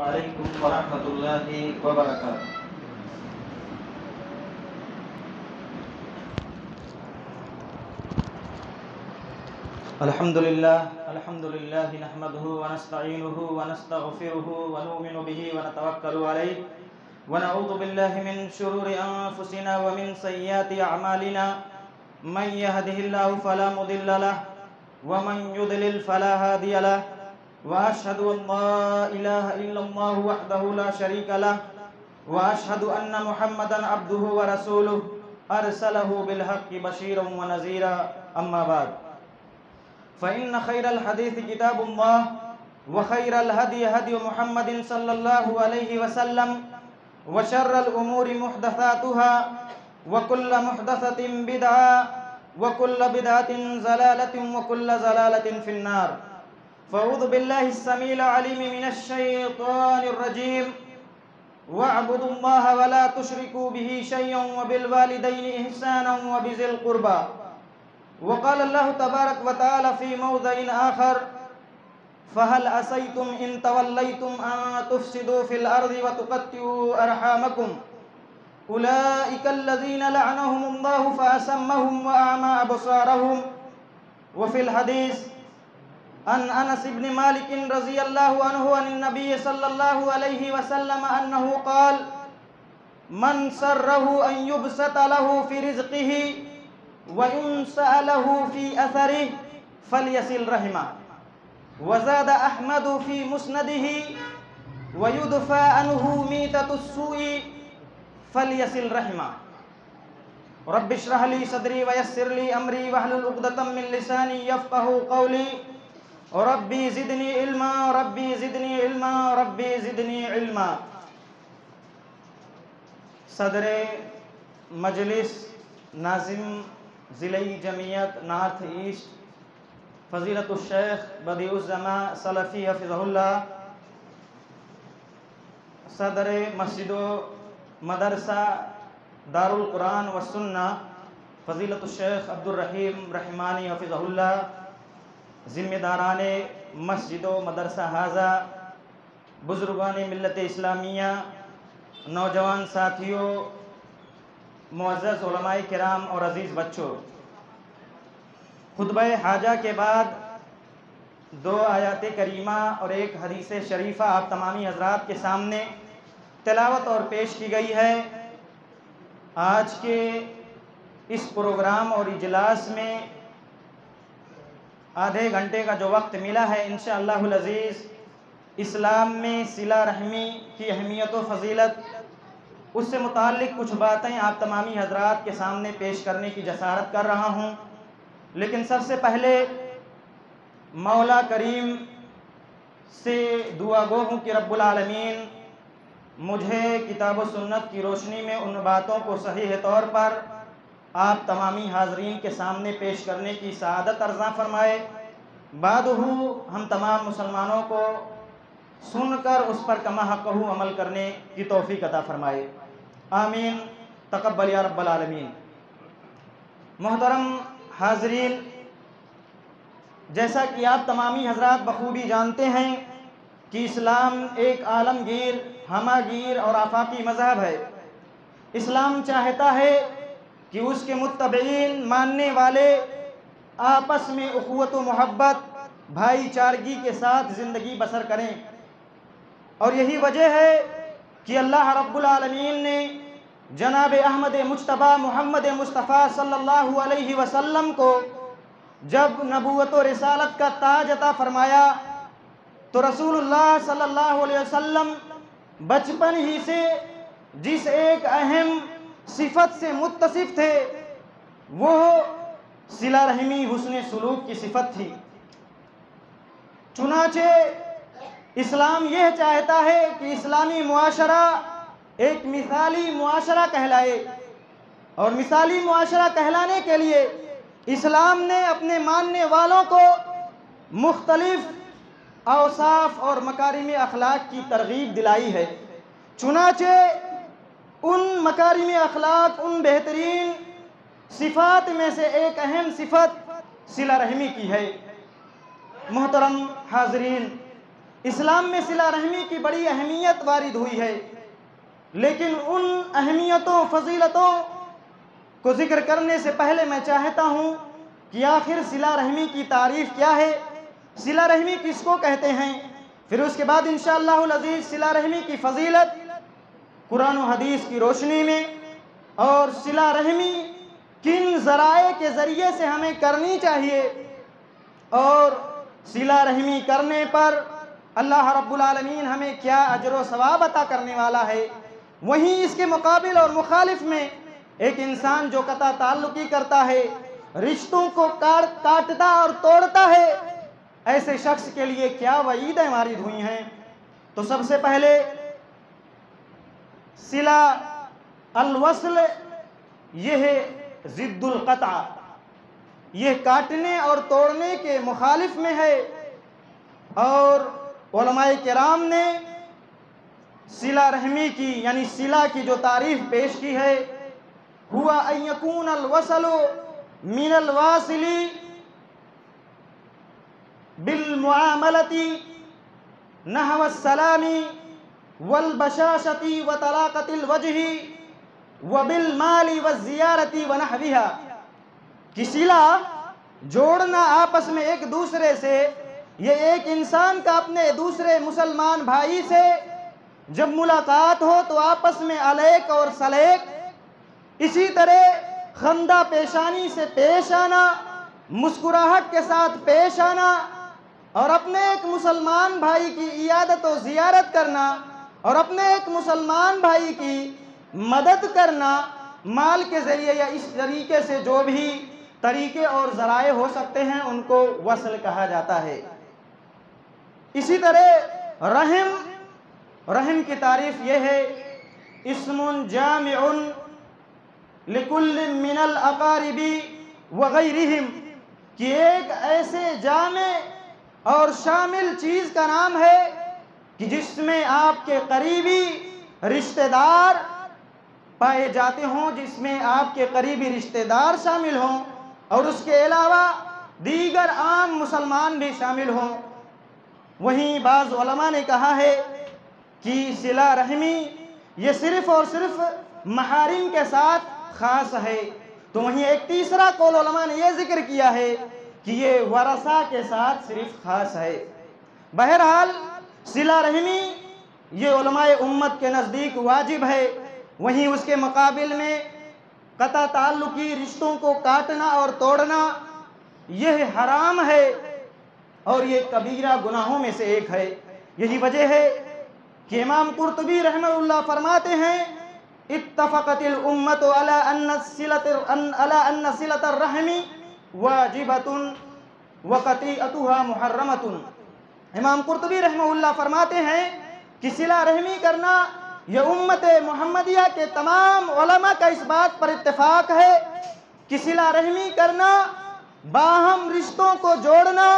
علیکم ورحمۃ اللہ وبرکاتہ۔ الحمدللہ نحمدہ ونستعینہ ونستغفرہ ونؤمن بہ ونتوکل علیہ ونعوذ باللہ من شرور انفسنا ومن سیئات اعمالنا من یہدہ اللہ فلا مضل لہ ومن یضلل فلا ہادی لہ واشہد ان لا الہ الا اللہ وحدہ لا شریک لہ واشہد ان محمدا عبدہ ورسولہ ارسلہ بالحق بشیرا ونذیرا اما بعد فإن خير الحديث كتاب الله وخير الهدي هدي محمد صلى الله عليه وسلم وشر الأمور محدثاتها وكل محدثة بدعة وكل بدعة ضلالة وكل ضلالة في النار فأعوذ بالله السميع العليم من الشيطان الرجيم واعبدوا الله ولا تشركوا به شيئا وبالوالدين إحسانا وبذي القربى وقال الله تبارك وتعالى في موضع آخر فهل عسيتم إن توليتم أن تفسدوا في الأرض وتقطعوا أرحامكم أولئك الذين لعنهم الله فأسمهم وأعمى أبصارهم وفي الحديث عن أنس بن مالك رضي الله عنه عن النبي صلى الله عليه وسلم أنه قال من سره أن يبسط له في رزقه وَيُنْسَأَ لَهُ فِي أَثَرِهِ فَلْيَصِلْ رَحِمَهُ وزاد أحمد في مسنده ويدفع عنه ميتة السوء فليصل رحمه رب اشرح لي صدري ويسر لي أمري واحلل عقدة من لساني يفقهوا قولي ربي زدني علما ربي زدني علما ربي زدني علما۔ صدر مجلس ناظم ضلعی جمعیت نارتھ ایسٹ فضیلت الشیخ بدیع الزماں سلفی حفظہ اللہ، صدر مسجد و مدرسہ دار القرآن والسنہ فضیلت الشیخ عبدالرحیم رحمانی حفظہ اللہ، ذمہ داران مسجد و مدرسہ حاضہ، بزرگان ملت اسلامیہ، نوجوان ساتھیوں، معزز علماء کرام اور عزیز بچوں، خطبہ حاجہ کے بعد 2 آیات کریمہ اور 1 حدیث شریفہ آپ تمامی حضرات کے سامنے تلاوت اور پیش کی گئی ہے۔ آج کے اس پروگرام اور اجلاس میں آدھے گھنٹے کا جو وقت ملا ہے، انشاءاللہ العزیز اسلام میں صلہ رحمی کی اہمیت و فضیلت، اس سے متعلق کچھ باتیں آپ تمامی حضرات کے سامنے پیش کرنے کی جسارت کر رہا ہوں، لیکن سب سے پہلے مولا کریم سے دعا گو ہوں کہ رب العالمین مجھے کتاب و سنت کی روشنی میں ان باتوں کو صحیح طور پر آپ تمامی حاضرین کے سامنے پیش کرنے کی سعادت عطا فرمائے، بعدہ ہم تمام مسلمانوں کو سن کر اس پر کما حقہ عمل کرنے کی توفیق عطا فرمائے، آمین تقبل یا رب العالمین۔ محترم حاضرین، جیسا کہ آپ تمامی حضرات بخوبی جانتے ہیں کہ اسلام ایک عالمگیر، ہمہ گیر اور آفاقی مذہب ہے۔ اسلام چاہتا ہے کہ اس کے متبعین، ماننے والے آپس میں اخوت و محبت، بھائی چارگی کے ساتھ زندگی بسر کریں، اور یہی وجہ ہے کہ اللہ رب العالمین نے جناب احمد مجتبیٰ محمد مصطفیٰ صلی اللہ علیہ وسلم کو جب نبوت و رسالت کا تاج عطا فرمایا تو رسول اللہ صلی اللہ علیہ وسلم بچپن ہی سے جس ایک اہم صفت سے متصف تھے وہ صلہ رحمی، حسن سلوک کی صفت تھی۔ چنانچہ اسلام یہ چاہتا ہے کہ اسلامی معاشرہ ایک مثالی معاشرہ کہلائے، اور مثالی معاشرہ کہلانے کے لیے اسلام نے اپنے ماننے والوں کو مختلف اوصاف اور مکارم اخلاق کی ترغیب دلائی ہے۔ چنانچہ ان مکارم اخلاق، ان بہترین صفات میں سے ایک اہم صفت صلہ رحمی کی ہے۔ محترم حاضرین، اسلام میں صلہ رحمی کی بڑی اہمیت وارد ہوئی ہے، لیکن ان اہمیتوں فضیلتوں کو ذکر کرنے سے پہلے میں چاہتا ہوں کہ آخر صلہ رحمی کی تعریف کیا ہے، صلہ رحمی کس کو کہتے ہیں، پھر اس کے بعد انشاءاللہ العزیز صلہ رحمی کی فضیلت قرآن و حدیث کی روشنی میں، اور صلہ رحمی کن ذرائع کے ذریعے سے ہمیں کرنی چاہیے، اور صلہ رحمی کرنے پر اللہ رب العالمین ہمیں کیا اجر و ثواب عطا کرنے والا ہے۔ وہیں اس کے مقابل اور مخالف میں ایک انسان جو قطع تعلقی کرتا ہے، رشتوں کو کاٹتا اور توڑتا ہے، ایسے شخص کے لیے کیا وعیدیں وارد ہوئی ہیں۔ تو سب سے پہلے صلہ الوصل یہ ہے ضد القطع، یہ کاٹنے اور توڑنے کے مخالف میں ہے، اور علماء کرام نے صلہ رحمی کی یعنی صلہ کی جو تعریف پیش کی ہے، ہوا ان یکون الوصل من الواصل بالمعاملة نحو السلام والبشاشة وطلاقة الوجه وبالمال والزیارة ونحوها، کہ صلہ جوڑنا آپس میں ایک دوسرے سے، یہ ایک انسان کا اپنے دوسرے مسلمان بھائی سے جب ملاقات ہو تو آپس میں علیک اور سلیک، اسی طرح خندہ پیشانی سے پیش آنا، مسکراہٹ کے ساتھ پیش آنا، اور اپنے ایک مسلمان بھائی کی عیادت و زیارت کرنا، اور اپنے ایک مسلمان بھائی کی مدد کرنا مال کے ذریعے یا اس طریقے سے جو بھی طریقے اور ذرائع ہو سکتے ہیں ان کو وصل کہا جاتا ہے۔ اسی طرح رحم کی تعریف یہ ہے اسم جامع لکل من الاقارب وغیرہم، کہ ایک ایسے جامع اور شامل چیز کا نام ہے کہ جس میں آپ کے قریبی رشتہ دار پائے جاتے ہوں، جس میں آپ کے قریبی رشتہ دار شامل ہوں، اور اس کے علاوہ دیگر عام مسلمان بھی شامل ہوں۔ وہیں بعض علماء نے کہا ہے کہ صلہ رحمی یہ صرف اور صرف محارم کے ساتھ خاص ہے، تو وہیں ایک تیسرا قول علماء نے یہ ذکر کیا ہے کہ یہ ورثہ کے ساتھ صرف خاص ہے۔ بہرحال صلہ رحمی یہ علماء امت کے نزدیک واجب ہے، وہیں اس کے مقابل میں قطع تعلقی رشتوں کو کاٹنا اور توڑنا یہ حرام ہے، اور یہ کبیرہ گناہوں میں سے ایک ہے۔ یہی وجہ ہے کہ امام قرطبی رحمہ اللہ فرماتے ہیں اتفقت الامت علی ان صلۃ الرحم واجبۃ وقطیعتها محرمۃ۔ امام قرطبی رحمہ اللہ فرماتے ہیں کہ صلہ رحمی کرنا یہ امت محمدیہ کے تمام علماء کا اس بات پر اتفاق ہے کہ صلہ رحمی کرنا، باہم رشتوں کو جوڑنا،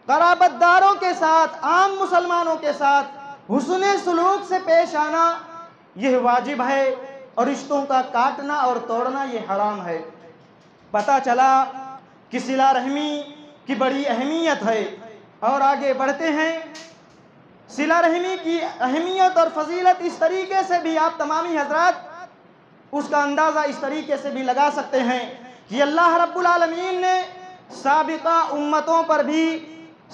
قرابت داروں کے ساتھ، عام مسلمانوں کے ساتھ حسن سلوک سے پیش آنا یہ واجب ہے، اور رشتوں کا کاٹنا اور توڑنا یہ حرام ہے۔ پتہ چلا کہ صلہ رحمی کی بڑی اہمیت ہے، اور آگے بڑھتے ہیں۔ صلہ رحمی کی اہمیت اور فضیلت اس طریقے سے بھی آپ تمامی حضرات اس کا اندازہ اس طریقے سے بھی لگا سکتے ہیں کہ اللہ رب العالمین نے سابقہ امتوں پر بھی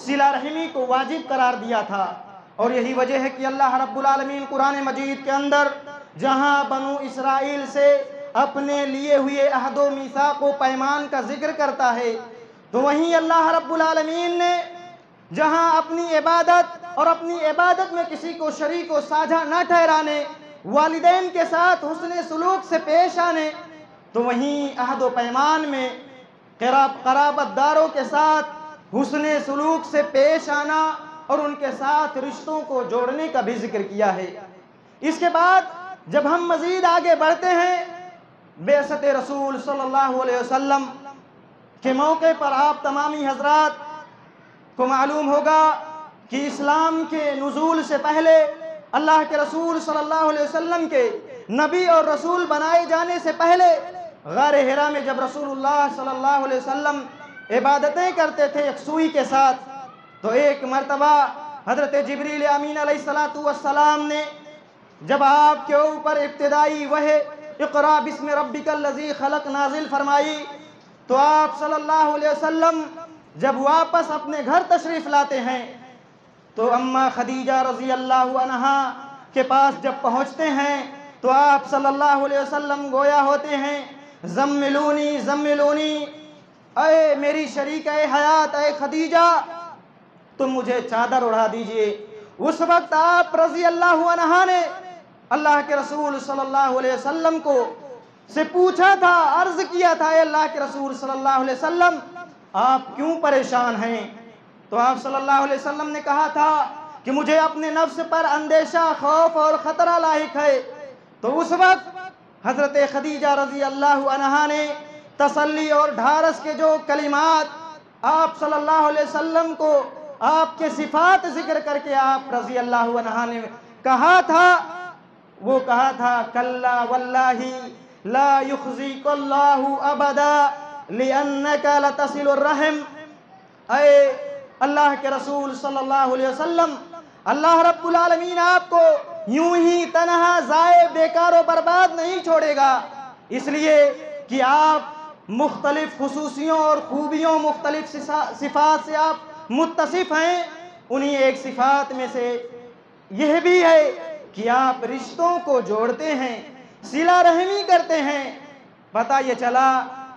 صلہ رحمی کو واجب قرار دیا تھا، اور یہی وجہ ہے کہ اللہ رب العالمین قرآن مجید کے اندر جہاں بنو اسرائیل سے اپنے لیے ہوئے عہد و میثاق و پیمان کا ذکر کرتا ہے، تو وہیں اللہ رب العالمین نے جہاں اپنی عبادت اور اپنی عبادت میں کسی کو شریک و ساجھا نہ ٹھہرانے، والدین کے ساتھ حسن سلوک سے پیش آنے، تو وہیں عہد و پیمان میں قرابت داروں کے ساتھ حسن سلوک سے پیش آنا اور ان کے ساتھ رشتوں کو جوڑنے کا بھی ذکر کیا ہے۔ اس کے بعد جب ہم مزید آگے بڑھتے ہیں، بعثت رسول صلی اللہ علیہ وسلم کے موقع پر آپ تمامی حضرات کو معلوم ہوگا کہ اسلام کے نزول سے پہلے اللہ کے رسول صلی اللہ علیہ وسلم کے نبی اور رسول بنائے جانے سے پہلے غار حرا میں جب رسول اللہ صلی اللہ علیہ وسلم عبادتیں کرتے تھے یکسوئی کے ساتھ، تو ایک مرتبہ حضرت جبریل امین علیہ السلام نے جب آپ کے اوپر ابتدائی وحی اقرا بسم ربک الذی خلق نازل فرمائی تو آپ صلی اللہ علیہ وسلم جب واپس اپنے گھر تشریف لاتے ہیں تو اماں خدیجہ رضی اللہ عنہا کے پاس جب پہنچتے ہیں تو آپ صلی اللہ علیہ وسلم گویا ہوتے ہیں زملونی زملونی، اے میری شریک حیات اے خدیجہ تم مجھے چادر اڑا دیجئے۔ اس وقت آپ رضی اللہ عنہا نے اللہ کے رسول صلی اللہ علیہ وسلم کو سے پوچھا تھا، عرض کیا تھا، اے اللہ کے رسول صلی اللہ علیہ وسلم آپ کیوں پریشان ہیں؟ تو آپ صلی اللہ علیہ وسلم نے کہا تھا کہ مجھے اپنے نفس پر اندیشہ، خوف اور خطرہ لاحق ہے۔ تو اس وقت حضرت خدیجہ رضی اللہ عنہا نے تسلی اور ڈھارس کے جو کلمات آپ صلی اللہ علیہ وسلم کو آپ کے صفات ذکر کر کے آپ رضی اللہ عنہا نے کہا تھا، وہ کہا تھا کلا واللہ لا یخزیک اللہ ابدا لانک لتصل الرحم۔ اے اللہ کے رسول صلی اللہ علیہ وسلم، اللہ رب العالمین آپ کو یوں ہی تنہا ضائع بیکار و برباد نہیں چھوڑے گا، اس لیے کہ آپ مختلف خصوصیوں اور خوبیوں، مختلف صفات سے آپ متصف ہیں۔ انہی ایک صفات میں سے یہ بھی ہے کہ آپ رشتوں کو جوڑتے ہیں، صلہ رحمی کرتے ہیں۔ پتہ یہ چلا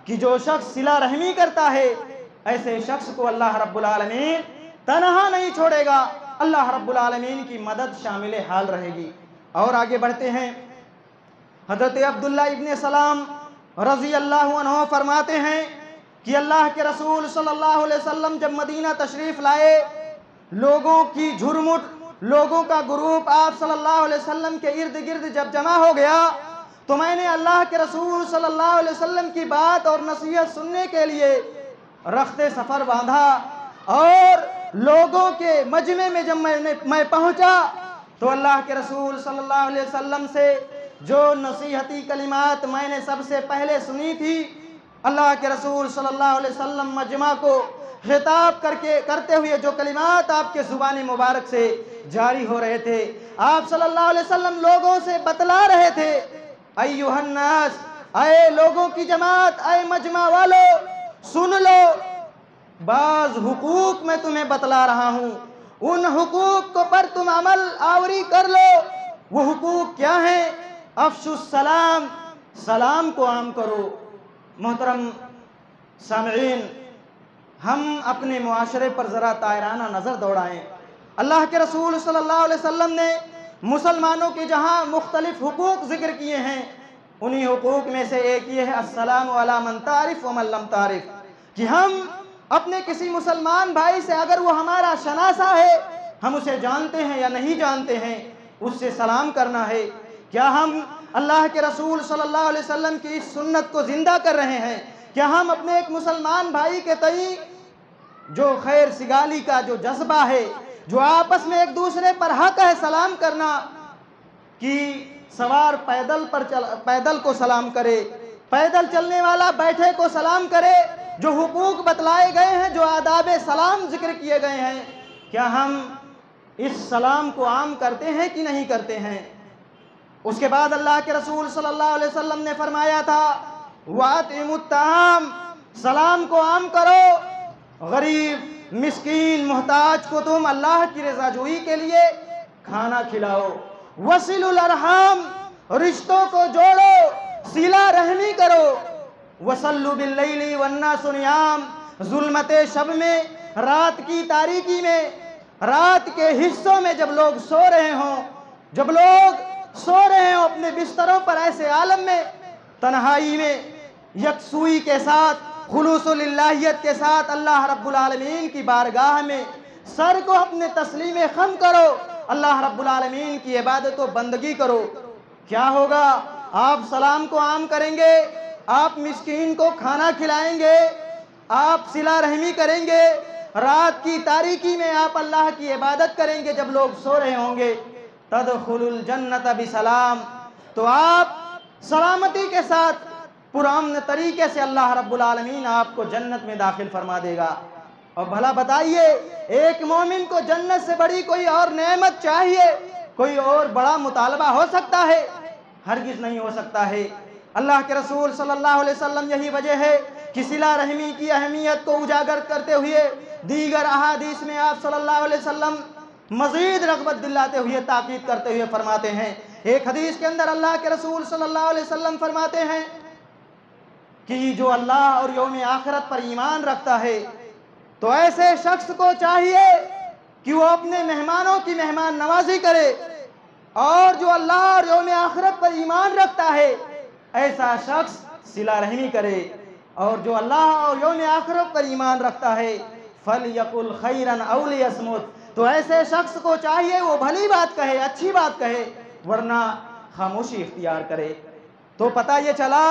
کہ جو شخص صلہ رحمی کرتا ہے ایسے شخص کو اللہ رب العالمین تنہا نہیں چھوڑے گا، اللہ رب العالمین کی مدد شامل حال رہے گی۔ اور آگے بڑھتے ہیں، حضرت عبداللہ ابن سلام رضی اللہ عنہ فرماتے ہیں کہ اللہ کے رسول صلی اللہ علیہ وسلم جب مدینہ تشریف لائے، لوگوں کی جھرمٹ، لوگوں کا گروپ آپ صلی اللہ علیہ وسلم کے ارد گرد جب جمع ہو گیا تو میں نے اللہ کے رسول صلی اللہ علیہ وسلم کی بات اور نصیحت سننے کے لیے رخت سفر باندھا، اور لوگوں کے مجمع میں جب میں پہنچا تو اللہ کے رسول صلی اللہ علیہ وسلم سے جو نصیحتی کلمات میں نے سب سے پہلے سنی تھی، اللہ کے رسول صلی اللہ علیہ وسلم مجمع کو خطاب کرتے ہوئے جو کلمات آپ کے زبان مبارک سے جاری ہو رہے تھے، آپ صلی اللہ علیہ وسلم لوگوں سے بتلا رہے تھے، ایھا الناس، اے لوگوں کی جماعت، اے مجمع والو، سن لو، بعض حقوق میں تمہیں بتلا رہا ہوں، ان حقوق کو پر تم عمل آوری کر لو۔ وہ حقوق کیا ہیں؟ افشوا السلام، سلام کو عام کرو۔ محترم سامعین، ہم اپنے معاشرے پر ذرا طائرانہ نظر دوڑائیں۔ اللہ کے رسول صلی اللہ علیہ وسلم نے مسلمانوں کے جہاں مختلف حقوق ذکر کیے ہیں، انہی حقوق میں سے ایک یہ ہے السلام علی من تعرف ومن لم تعرف، کہ ہم اپنے کسی مسلمان بھائی سے اگر وہ ہمارا شناسہ ہے، ہم اسے جانتے ہیں یا نہیں جانتے ہیں، اس سے سلام کرنا ہے۔ کیا ہم اللہ کے رسول صلی اللہ علیہ وسلم کی اس سنت کو زندہ کر رہے ہیں؟ کیا ہم اپنے ایک مسلمان بھائی کے تئیں جو خیر سگالی کا جو جذبہ ہے، جو آپس میں ایک دوسرے پر حق ہے سلام کرنا، کہ سوار پیدل کو سلام کرے، پیدل چلنے والا بیٹھے کو سلام کرے، جو حقوق بتلائے گئے ہیں، جو آداب سلام ذکر کیے گئے ہیں، کیا ہم اس سلام کو عام کرتے ہیں کہ نہیں کرتے ہیں؟ اس کے بعد اللہ کے رسول صلی اللہ علیہ وسلم نے فرمایا تھا وَأَطْعِمُوا الطَّعَامَ، سلام کو عام کرو، غریب، مسکین، محتاج کو تم اللہ کی رضا جوئی کے لیے کھانا کھلاؤ۔ وَصِلُوا الْأَرْحَامَ، رشتوں کو جوڑو، صلہ رحمی کرو۔ وَصَلُّوا بِاللَّيْلِ وَالنَّاسُ نِيَامٌ، ظلمت شب میں، رات کی تاریکی میں، رات کے حصوں میں جب لوگ سو رہے ہوں، جب لوگ سو رہے ہوں اپنے بستروں پر، ایسے عالم میں، تنہائی میں، یکسوئی کے ساتھ، خلوص للہیت کے ساتھ اللہ رب العالمین کی بارگاہ میں سر کو اپنے تسلیم خم کرو، اللہ رب العالمین کی عبادت و بندگی کرو۔ کیا ہوگا؟ آپ سلام کو عام کریں گے، آپ مسکین کو کھانا کھلائیں گے، آپ صلہ رحمی کریں گے، رات کی تاریکی میں آپ اللہ کی عبادت کریں گے جب لوگ سو رہے ہوں گے، تدخل الجنت بسلام، تو آپ سلامتی کے ساتھ پرامن طریقے سے اللہ رب العالمین آپ کو جنت میں داخل فرما دے گا۔ اور بھلا بتائیے ایک مومن کو جنت سے بڑی کوئی اور نعمت چاہیے؟ کوئی اور بڑا مطالبہ ہو سکتا ہے؟ ہرگز نہیں ہو سکتا ہے۔ اللہ کے رسول صلی اللہ علیہ وسلم یہی وجہ ہے کہ صلہ رحمی کی اہمیت کو اجاگر کرتے ہوئے دیگر احادیث میں آپ صلی اللہ علیہ وسلم مزید رغبت دلاتے ہوئے تاکید کرتے ہوئے فرماتے ہیں۔ ایک حدیث کے اندر اللہ کے رسول صلی اللہ علیہ وسلم فرماتے ہیں کہ جو اللہ اور یوم آخرت پر ایمان رکھتا ہے تو ایسے شخص کو چاہیے کہ وہ اپنے مہمانوں کی مہمان نوازی کرے، اور جو اللہ اور یوم آخرت پر ایمان رکھتا ہے ایسا شخص صلہ رحمی کرے، اور جو اللہ اور یوم آخرت پر ایمان رکھتا ہے فَلْيَقُلْ خَيْرًا أَوْ لِيَصْمُتْ، تو ایسے شخص کو چاہیے وہ بھلی بات کہے، اچھی بات کہے، ورنہ خاموشی اختیار کرے۔ تو پتہ یہ چلا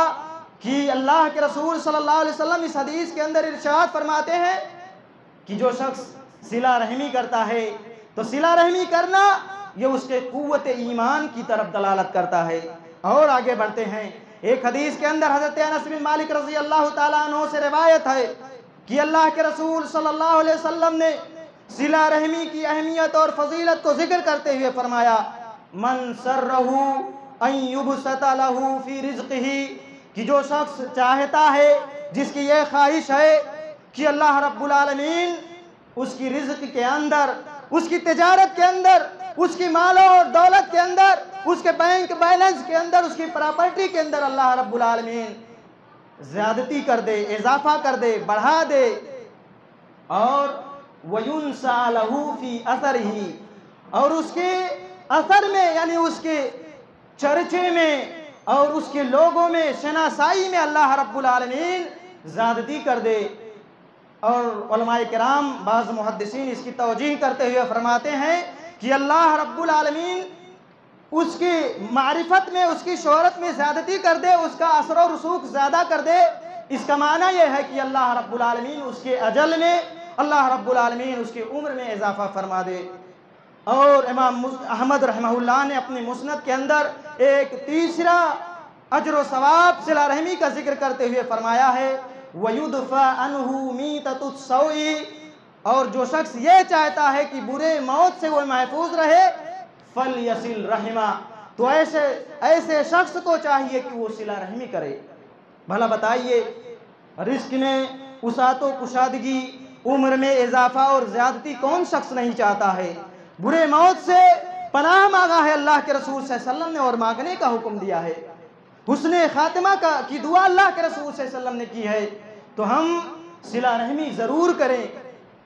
کہ اللہ کے رسول صلی اللہ علیہ وسلم اس حدیث کے اندر ارشاد فرماتے ہیں کہ جو شخص صلہ رحمی کرتا ہے تو صلہ رحمی کرنا یہ اس کے قوت ایمان کی طرف دلالت کرتا ہے۔ اور آگے بڑھتے ہیں، ایک حدیث کے اندر حضرت انس بن مالک رضی اللہ تعالیٰ عنہ سے روایت ہے کہ اللہ کے رسول صلی اللہ علیہ وسلم نے صلہ رحمی کی اہمیت اور فضیلت کو ذکر کرتے ہوئے فرمایا، من سرہ ان یبسط لہ فی رزقہ، کہ جو شخص چاہتا ہے، جس کی یہ خواہش ہے کہ اللہ رب العالمین اس کی رزق کے اندر، اس کی تجارت کے اندر، اس کی مال اور دولت کے اندر، اس کے بینک بیلنس کے اندر، اس کی پراپرٹی کے اندر اللہ رب العالمین زیادتی کر دے، اضافہ کر دے، بڑھا دے، اور وَيُنْسَى لَهُ فِي أَثَرِهِ، اور اس کے اثر میں یعنی اس کے چرچے میں اور اس کے لوگوں میں شناسائی میں اللہ رب العالمین زیادتی کر دے۔ اور علماء کرام بعض محدثین اس کی توجیہ کرتے ہوئے فرماتے ہیں کہ اللہ رب العالمین اس کی معرفت میں، اس کی شہرت میں زیادتی کر دے، اس کا اثر و رسوخ زیادہ کر دے۔ اس کا معنی یہ ہے کہ اللہ رب العالمین اس کے اجل میں، اللہ رب العالمین اس کی عمر میں اضافہ فرما دے۔ اور امام احمد رحمہ اللہ نے اپنی مسند کے اندر ایک تیسرا اجر و ثواب صلہ رحمی کا ذکر کرتے ہوئے فرمایا ہے، وَيُدْفَى عَنْهُ مِيتَةُ السَّوْءِ، اور جو شخص یہ چاہتا ہے کہ برے موت سے وہ محفوظ رہے، فَلْيَصِلْ رَحِمَهُ، تو ایسے شخص کو چاہیے کہ وہ صلہ رحمی کرے۔ بھلا بتائیے رزق میں وسعت و کشادگی، عمر میں اضافہ اور زیادتی کون شخص نہیں چاہتا ہے؟ برے موت سے پناہ مانگا ہے اللہ کے رسول صلی اللہ علیہ وسلم نے اور مانگنے کا حکم دیا ہے، حسن خاتمہ کی دعا اللہ کے رسول صلی اللہ علیہ وسلم نے کی ہے، تو ہم صلہ رحمی ضرور کریں۔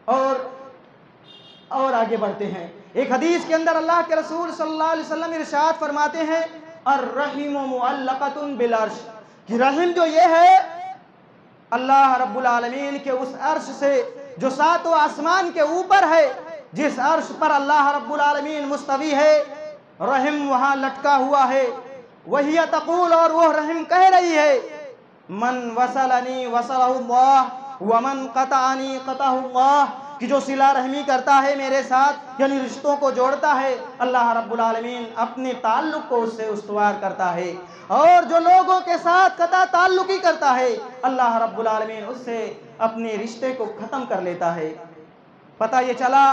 اور آگے بڑھتے ہیں، ایک حدیث کے اندر اللہ کے رسول صلی اللہ علیہ وسلم ارشاد فرماتے ہیں، الرحم معلقۃ بالعرش، کہ رحم جو یہ ہے اللہ رب العالمین کے اس عرش سے جو ساتوں آسمان کے اوپر ہے، جس عرش پر اللہ رب العالمین مستوی ہے، رحم وہاں لٹکا ہوا ہے۔ وہی تقول، اور وہ رحم کہہ رہی ہے، من وصلنی وصلہ اللہ ومن قطعنی قطعہ اللہ، کہ جو صلہ رحمی کرتا ہے میرے ساتھ یعنی رشتوں کو جوڑتا ہے، اللہ رب العالمین اپنے تعلق کو اس سے استوار کرتا ہے، اور جو لوگوں کے ساتھ قطع تعلقی کرتا ہے اللہ رب العالمین اس سے اپنے رشتے کو ختم کر لیتا ہے۔ پتہ یہ چلا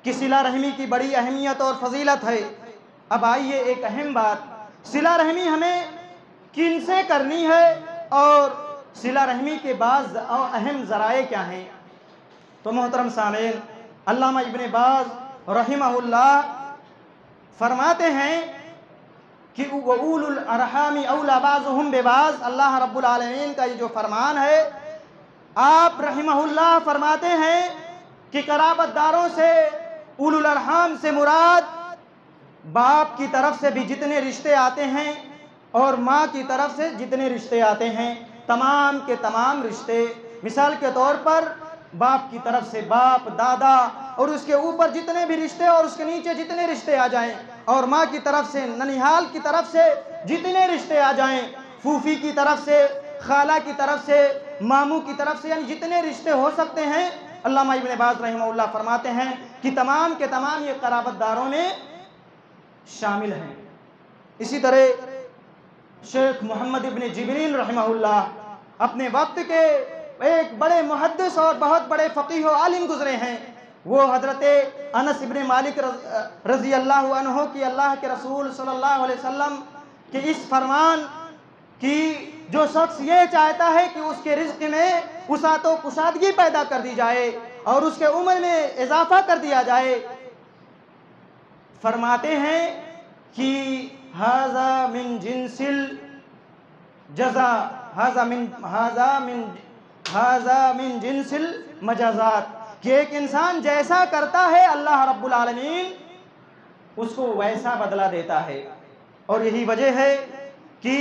کہ صلہ رحمی کی بڑی اہمیت اور فضیلت ہے۔ اب آئیے ایک اہم بات، صلہ رحمی ہمیں کن سے کرنی ہے اور صلہ رحمی کے بعض اہم ذرائع کیا ہیں؟ تو محترم سامعین، علامہ ابن باز رحمہ اللہ فرماتے ہیں کہ وَأُولُو الْأَرْحَامِ أَوْلَى بَعْضُهُمْ بِبَعْضٍ، اللہ رب العالمین کا یہ جو فرمان ہے، آپ رحمہ اللہ فرماتے ہیں کہ قرابت داروں سے، اولو الارحام سے مراد باپ کی طرف سے بھی جتنے رشتے آتے ہیں اور ماں کی طرف سے جتنے رشتے آتے ہیں، تمام کے تمام رشتے، مثال کے طور پر باپ کی طرف سے باپ، دادا اور اس کے اوپر جتنے بھی رشتے اور اس کے نیچے جتنے رشتے آ جائیں، اور ماں کی طرف سے ننیحال کی طرف سے جتنے رشتے آ جائیں، پھوپھی کی طرف سے، خالہ کی طرف سے، ماموں کی طرف سے، یعنی جتنے رشتے ہو سکتے ہیں، علامہ ابن باز رحمہ اللہ فرماتے ہیں کہ تمام کے تمام یہ قرابت داروں میں شامل ہیں۔ اسی طرح شیخ محمد ابن جبرین رحمہ اللہ اپنے وقت کے ایک بڑے محدث اور بہت بڑے فقیہ و عالم گزرے ہیں، وہ حضرت انس ابن مالک رضی اللہ عنہ کی اللہ کے رسول صلی اللہ علیہ وسلم کے اس فرمان کہ جو شخص یہ چاہتا ہے کہ اس کے رزق میں وسعت و کشادگی پیدا کر دی جائے اور اس کے عمر میں اضافہ کر دیا جائے، فرماتے ہیں کہ ھذا من جنس الجزاء، ھذا من جنس المجازات، کہ ایک انسان جیسا کرتا ہے اللہ رب العالمین اس کو ویسا بدلہ دیتا ہے۔ اور یہی وجہ ہے کہ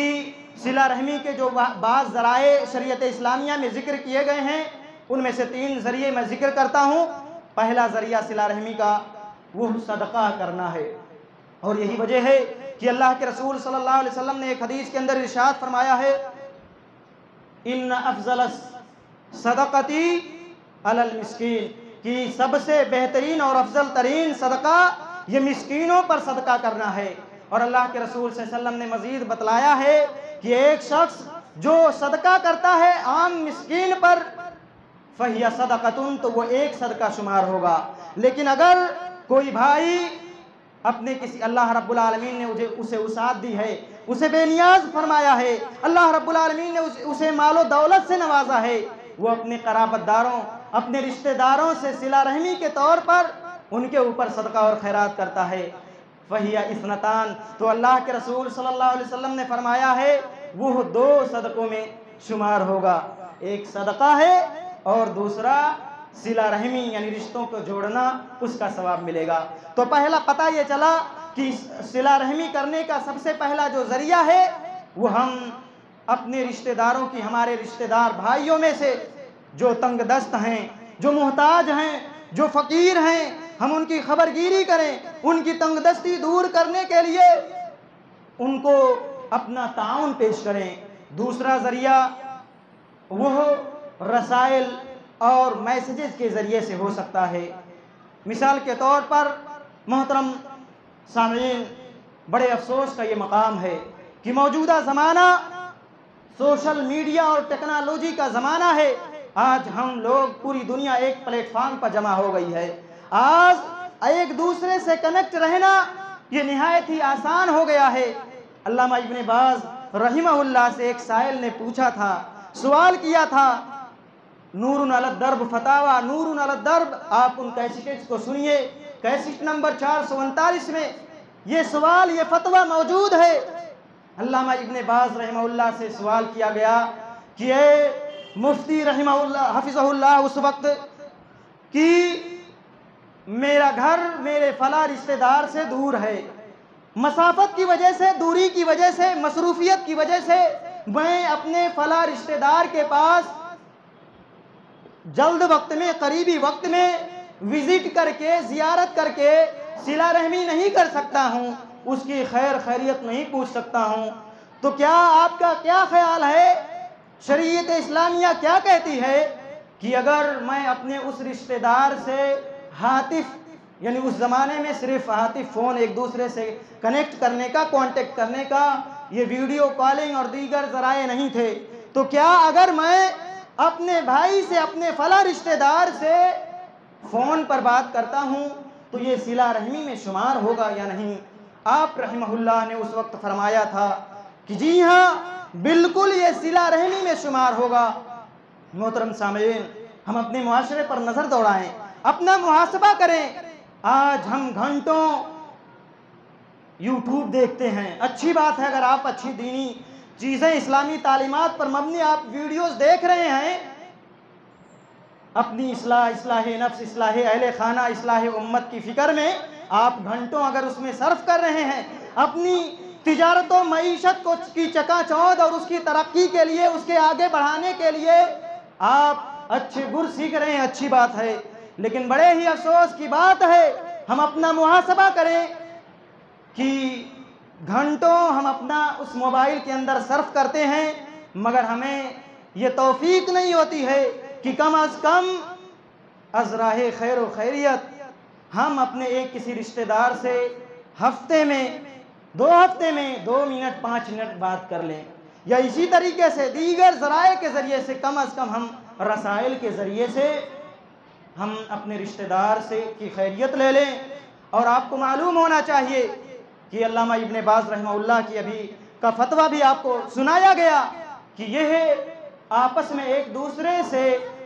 صلہ رحمی کے جو بعض ذرائع شریعت اسلامیہ میں ذکر کیے گئے ہیں، ان میں سے 3 ذریعے میں ذکر کرتا ہوں۔ پہلا ذریعہ صلہ رحمی کا وہ صدقہ کرنا ہے، اور یہی وجہ ہے کہ اللہ کے رسول صلی اللہ علیہ وسلم نے ایک حدیث کے اندر ارشاد فرمایا ہے، ان افضل صدقتی علی المسکین، کہ سب سے بہترین اور افضل ترین صدقہ یہ مسکینوں پر صدقہ کرنا ہے۔ اور اللہ کے رسول صلی اللہ علیہ وسلم نے مزید بتلایا ہے کہ ایک شخص جو صدقہ کرتا ہے عام مسکین پر فہی صدقۃ، تو وہ ایک صدقہ شمار ہوگا، لیکن اگر کوئی بھائی اپنے کسی، اللہ رب العالمین نے اسے وسعت دی ہے، اسے بے نیاز فرمایا ہے، اللہ رب العالمین نے اسے مال و دولت سے نوازا ہے، وہ اپنے قرابت داروں، اپنے رشتہ داروں سے صلہ رحمی کے طور پر ان کے اوپر صدقہ اور خیرات کرتا ہے، فہی اثنتان، تو اللہ کے رسول صلی اللہ علیہ وسلم نے فرمایا ہے وہ 2 صدقوں میں شمار ہوگا، ایک صدقہ ہے اور دوسرا صلہ رحمی یعنی رشتوں کو جوڑنا، اس کا ثواب ملے گا۔ تو پہلا پتہ یہ چلا کہ صلہ رحمی کرنے کا سب سے پہلا جو ذریعہ ہے وہ ہم اپنے رشتہ داروں کی، ہمارے رشتہ دار بھائیوں میں سے جو تنگ دست ہیں، جو محتاج ہیں، جو فقیر ہیں، ہم ان کی خبرگیری کریں، ان کی تنگ دستی دور کرنے کے لیے ان کو اپنا تعاون پیش کریں۔ دوسرا ذریعہ وہ رسائل اور میسیجز کے ذریعے سے ہو سکتا ہے۔ مثال کے طور پر محترم سامعین، بڑے افسوس کا یہ مقام ہے کہ موجودہ زمانہ سوشل میڈیا اور ٹیکنالوجی کا زمانہ ہے۔ آج ہم لوگ، پوری دنیا ایک پلیٹ فارم پر جمع ہو گئی ہے، آج ایک دوسرے سے کنیکٹ رہنا یہ نہایت ہی آسان ہو گیا ہے۔ علامہ ابن باز رحمہ اللہ سے ایک سائل نے پوچھا تھا، سوال کیا تھا، نور علی الدرب فتاوی، نور علی الدرب، آپ ان کیسٹس کو سنیے، کیسٹ نمبر 439 میں یہ سوال، یہ فتویٰ موجود ہے۔ علامہ ابن باز رحمہ اللہ سے سوال کیا گیا کہ اے مفتی رحمہ اللہ حفظہ اللہ اس وقت، کہ میرا گھر میرے فلاں رشتہ دار سے دور ہے، مسافت کی وجہ سے، دوری کی وجہ سے، مصروفیت کی وجہ سے میں اپنے فلاں رشتہ دار کے پاس جلد وقت میں، قریبی وقت میں وزٹ کر کے، زیارت کر کے صلہ رحمی نہیں کر سکتا ہوں، اس کی خیر خیریت نہیں پوچھ سکتا ہوں، تو کیا آپ کا کیا خیال ہے، شریعت اسلامیہ کیا کہتی ہے کہ اگر میں اپنے اس رشتہ دار سے ہاتف، یعنی اس زمانے میں صرف ہاتف فون ایک دوسرے سے کنیکٹ کرنے کا، کانٹیکٹ کرنے کا، یہ ویڈیو کالنگ اور دیگر ذرائع نہیں تھے، تو کیا اگر میں اپنے بھائی سے، اپنے فلاں رشتہ دار سے فون پر بات کرتا ہوں تو یہ صلہ رحمی میں شمار ہوگا یا نہیں؟ آپ رحمہ اللہ نے اس وقت فرمایا تھا کہ جی ہاں، بالکل یہ صلہ رحمی میں شمار ہوگا۔ محترم سامعین، ہم اپنے معاشرے پر نظر دوڑائیں، اپنا محاسبہ کریں۔ آج ہم گھنٹوں یوٹیوب دیکھتے ہیں، اچھی بات ہے اگر آپ اچھی دینی چیزیں، اسلامی تعلیمات پر مبنی آپ ویڈیوز دیکھ رہے ہیں، اپنی اصلاح، اصلاح نفس، اصلاح اہل خانہ، اصلاح امت کی فکر میں آپ گھنٹوں اگر اس میں صرف کر رہے ہیں، اپنی تجارت و معیشت کی چکا چوند اور اس کی ترقی کے لیے، اس کے آگے بڑھانے کے لیے آپ اچھے گر سیکھ رہے ہیں، اچھی بات ہے، لیکن بڑے ہی افسوس کی بات ہے، ہم اپنا محاسبہ کریں کہ گھنٹوں ہم اپنا اس موبائل کے اندر صرف کرتے ہیں، مگر ہمیں یہ توفیق نہیں ہوتی ہے کہ کم از کم از راہ خیر و خیریت ہم اپنے ایک کسی رشتہ دار سے ہفتے میں، 2 ہفتے میں 2 منٹ 5 منٹ بات کر لیں، یا اسی طریقے سے دیگر ذرائع کے ذریعے سے کم از کم ہم رسائل کے ذریعے سے ہم اپنے رشتہ دار سے کی خیریت لے لیں۔ اور آپ کو معلوم ہونا چاہیے کہ علامہ ابن باز رحمہ اللہ کی ابھی کا فتویٰ بھی آپ کو سنایا گیا کہ یہ آپس میں ایک دوسرے سے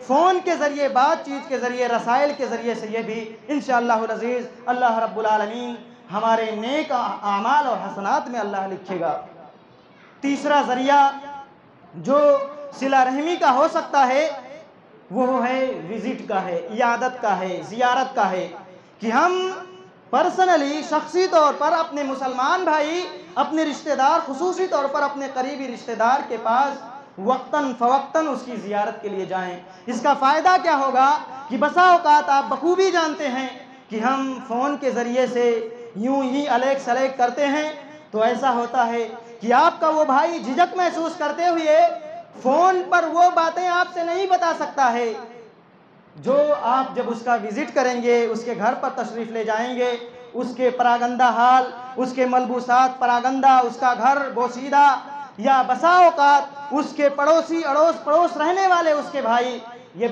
فون کے ذریعے، بات چیت کے ذریعے، رسائل کے ذریعے سے یہ بھی انشاءاللہ العزیز اللہ رب العالمین ہمارے نیک اعمال اور حسنات میں اللہ لکھے گا۔ تیسرا ذریعہ جو صلہ رحمی کا ہو سکتا ہے وہ ہے وزٹ کا ہے، عیادت کا ہے، زیارت کا ہے، کہ ہم پرسنلی شخصی طور پر اپنے مسلمان بھائی، اپنے رشتہ دار، خصوصی طور پر اپنے قریبی رشتہ دار کے پاس وقتاً فوقتاً اس کی زیارت کے لیے جائیں۔ اس کا فائدہ کیا ہوگا کہ بسا اوقات آپ بخوبی جانتے ہیں کہ ہم فون کے ذریعے سے یوں ہی الیک سلیک کرتے ہیں، تو ایسا ہوتا ہے کہ آپ کا وہ بھائی جھجک محسوس کرتے ہوئے فون پر وہ باتیں آپ سے نہیں بتا سکتا ہے جو آپ جب اس کا وزٹ کریں گے، اس کے گھر پر تشریف لے جائیں گے، اس کے پراگندہ حال، اس کے ملبوسات پراگندہ، اس کا گھر بوسیدہ، یا بسا اوقات اس کے پڑوسی، اڑوس پڑوس رہنے والے اس کے بھائی، یہ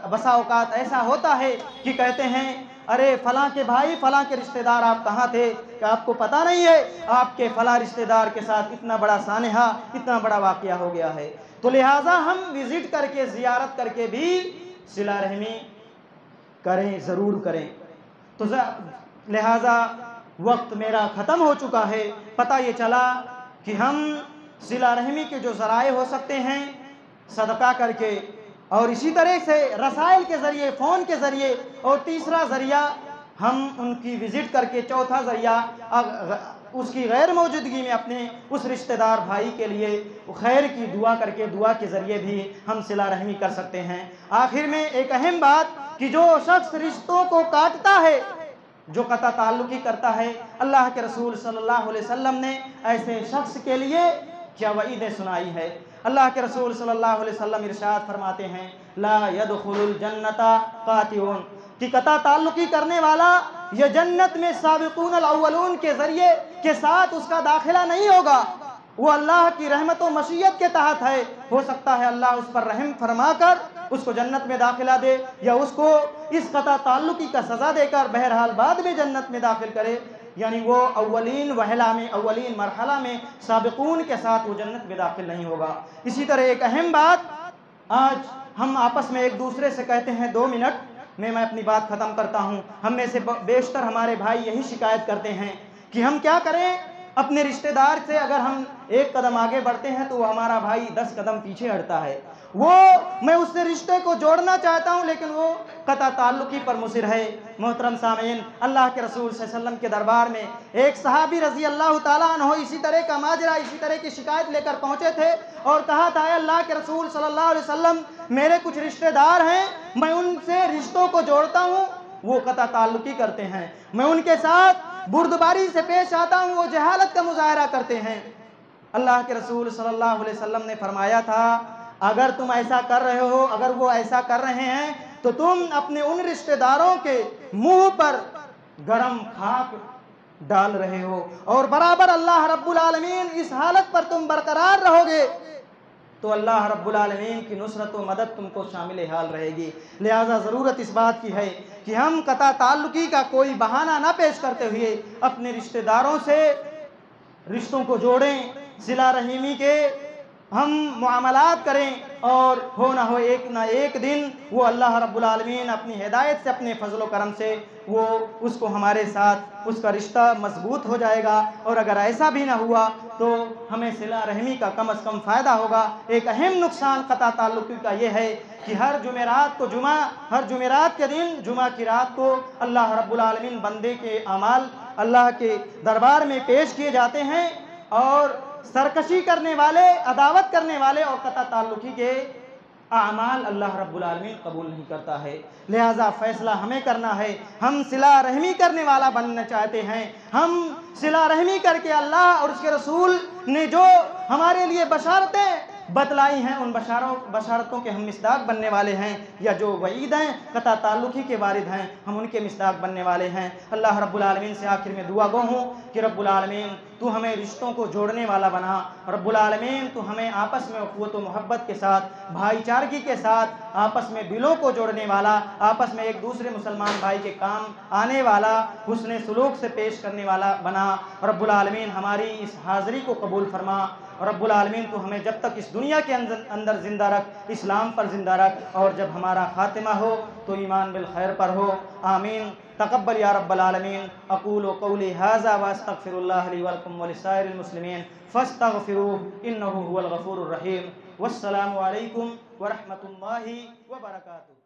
بسا اوقات ایسا ہوتا ہے کہ کہتے ہیں ارے فلاں کے بھائی، فلاں کے رشتہ دار آپ کہاں تھے کہ آپ کو پتہ نہیں ہے آپ کے فلاں رشتہ دار کے ساتھ اتنا بڑا سانحہ، اتنا بڑا واقعہ ہو گیا ہے۔ تو لہٰذا ہم وزٹ کر کے، زیارت کر کے بھی صلہ رحمی کریں، ضرور کریں۔ تو لہٰذا وقت میرا ختم ہو چکا ہے۔ پتہ یہ چلا کہ ہم صلہ رحمی کے جو ذرائع ہو سکتے ہیں صدقہ کر کے، اور اسی طرح سے رسائل کے ذریعے، فون کے ذریعے، اور تیسرا ذریعہ ہم ان کی وزٹ کر کے، چوتھا ذریعہ اس کی غیر موجودگی میں اپنے اس رشتہ دار بھائی کے لیے خیر کی دعا کر کے، دعا کے ذریعے بھی ہم صلہ رحمی کر سکتے ہیں۔ آخر میں ایک اہم بات کہ جو شخص رشتوں کو کاٹتا ہے، جو قطع تعلقی کرتا ہے، اللہ کے رسول صلی اللہ علیہ وسلم نے ایسے شخص کے لیے کیا وعیدیں سنائی ہے۔ اللہ کے رسول صلی اللہ علیہ وسلم ارشاد فرماتے ہیں لا يدخل الجنت قاطعون، کہ قطع تعلقی کرنے والا یہ جنت میں سابقون الاولون کے ذریعے کے ساتھ اس کا داخلہ نہیں ہوگا۔ وہ اللہ کی رحمت و مشیت کے تحت ہے، ہو سکتا ہے اللہ اس پر رحم فرما کر اس کو جنت میں داخلہ دے، یا اس کو اس قطع تعلقی کا سزا دے کر بہرحال بعد میں جنت میں داخل کرے، یعنی وہ اولین وہلہ میں، اولین مرحلہ میں سابقون کے ساتھ وہ جنت میں داخل نہیں ہوگا۔ اسی طرح ایک اہم بات، آج ہم آپس میں ایک دوسرے سے کہتے ہیں 2 منٹ میں اپنی بات ختم کرتا ہوں۔ ہم میں سے بیشتر ہمارے بھائی یہی شکایت کرتے ہیں کہ ہم کیا کریں، اپنے رشتہ دار سے اگر ہم 1 قدم آگے بڑھتے ہیں تو وہ ہمارا بھائی 10 قدم پیچھے ہٹتا ہے۔ میں اس سے رشتے کو جوڑنا چاہتا ہوں لیکن وہ قطع تعلقی پر مصر ہے۔ محترم سامعین، اللہ کے رسول صلی اللہ علیہ وسلم کے دربار میں ایک صحابی رضی اللہ تعالیٰ عنہ اسی طرح کا ماجرا، اسی طرح کی شکایت لے کر پہنچے تھے اور کہا تھا اے اللہ کے رسول صلی اللہ علیہ وسلم، میرے کچھ رشتہ دار ہیں، میں ان سے رشتوں کو جوڑتا ہوں، وہ قطع تعلقی کرتے ہیں، میں ان کے ساتھ بردباری سے پیش آتا ہوں، وہ جہالت کا مظاہرہ کرتے ہیں۔ اللہ کے رسول صلی اللہ علیہ وسلم نے فرمایا تھا اگر تم ایسا کر رہے ہو، اگر وہ ایسا کر رہے ہیں تو تم اپنے ان رشتہ داروں کے منہ پر گرم خاک ڈال رہے ہو، اور برابر اللہ رب العالمین اس حالت پر تم برقرار رہو گے تو اللہ رب العالمین کی نصرت و مدد تم کو شامل حال رہے گی۔ لہٰذا ضرورت اس بات کی ہے کہ ہم قطع تعلقی کا کوئی بہانہ نہ پیش کرتے ہوئے اپنے رشتہ داروں سے رشتوں کو جوڑیں، صلہ رحمی کے ہم معاملات کریں، اور ہو نہ ہو ایک نہ ایک دن وہ اللہ رب العالمین اپنی ہدایت سے، اپنے فضل و کرم سے وہ اس کو ہمارے ساتھ اس کا رشتہ مضبوط ہو جائے گا، اور اگر ایسا بھی نہ ہوا تو ہمیں صلہ رحمی کا کم از کم فائدہ ہوگا۔ ایک اہم نقصان قطع تعلقی کا یہ ہے کہ ہر جمعرات کے دن، جمعہ کی رات کو اللہ رب العالمین بندے کے اعمال اللہ کے دربار میں پیش کیے جاتے ہیں، اور سرکشی کرنے والے، عداوت کرنے والے اور قطع تعلقی کے اعمال اللہ رب العالمین قبول نہیں کرتا ہے۔ لہٰذا فیصلہ ہمیں کرنا ہے، ہم صلہ رحمی کرنے والا بننا چاہتے ہیں، ہم صلہ رحمی کر کے اللہ اور اس کے رسول نے جو ہمارے لیے بشارتیں بتلائی ہیں ان بشارتوں کے ہم مصداق بننے والے ہیں، یا جو وعید ہیں قطع تعلقی کے وارد ہیں ہم ان کے مصداق بننے والے ہیں۔ اللہ رب العالمین سے آخر میں دعا گو ہوں کہ رب العالمین تو ہمیں رشتوں کو جوڑنے والا بنا رب العالمین، تو ہمیں آپس میں اخوت و محبت کے ساتھ، بھائی چارگی کے ساتھ، آپس میں دلوں کو جوڑنے والا، آپس میں ایک دوسرے مسلمان بھائی کے کام آنے والا، حسن سلوک سے پیش کرنے والا بنا رب العالمین۔ ہماری اس حاضری کو قبول فرما رب العالمین، تو ہمیں جب تک اس دنیا کے اندر زندہ رکھ، اسلام پر زندہ رکھ، اور جب ہمارا خاتمہ ہو تو ایمان بالخیر پر ہو، آمین۔ تقبل یا رب العالمین۔ اقول قولی ھذا واستغفر اللہ لی ولکم ولسائر المسلمین فاستغفروہ انہ هو الغفور الرحیم۔ والسلام علیکم ورحمۃ اللہ وبرکاتہ۔